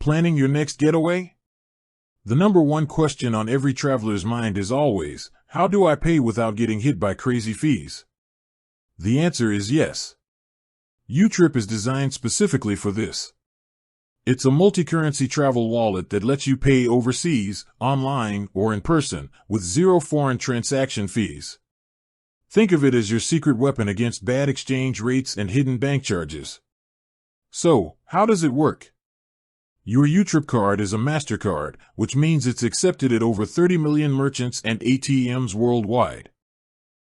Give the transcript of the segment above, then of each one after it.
Planning your next getaway? The number one question on every traveler's mind is always, how do I pay without getting hit by crazy fees? The answer is yes. YouTrip is designed specifically for this. It's a multi-currency travel wallet that lets you pay overseas, online, or in person, with zero foreign transaction fees. Think of it as your secret weapon against bad exchange rates and hidden bank charges. So, how does it work? Your YouTrip card is a MasterCard, which means it's accepted at over 30 million merchants and ATMs worldwide.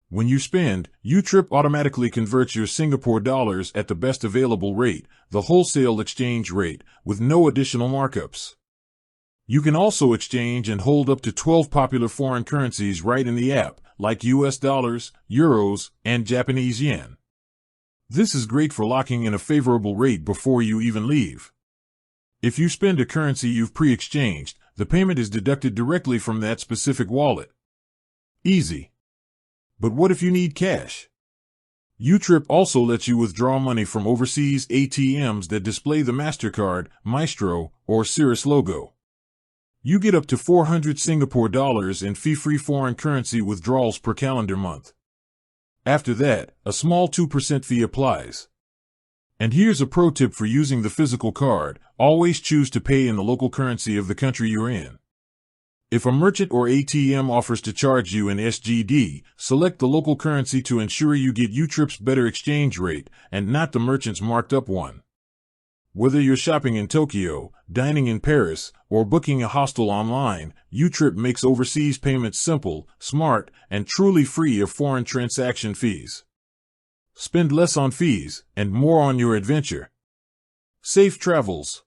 When you spend, YouTrip automatically converts your Singapore dollars at the best available rate, the wholesale exchange rate, with no additional markups. You can also exchange and hold up to 12 popular foreign currencies right in the app, like US dollars, euros, and Japanese yen. This is great for locking in a favorable rate before you even leave. If you spend a currency you've pre-exchanged, the payment is deducted directly from that specific wallet. Easy. But what if you need cash? YouTrip also lets you withdraw money from overseas ATMs that display the MasterCard, Maestro, or Cirrus logo. You get up to 400 Singapore dollars in fee-free foreign currency withdrawals per calendar month. After that, a small 2% fee applies. And here's a pro tip for using the physical card: always choose to pay in the local currency of the country you're in. If a merchant or ATM offers to charge you in SGD, select the local currency to ensure you get YouTrip's better exchange rate and not the merchant's marked up one. Whether you're shopping in Tokyo, dining in Paris, or booking a hostel online, YouTrip makes overseas payments simple, smart, and truly free of foreign transaction fees. Spend less on fees and more on your adventure. Safe travels.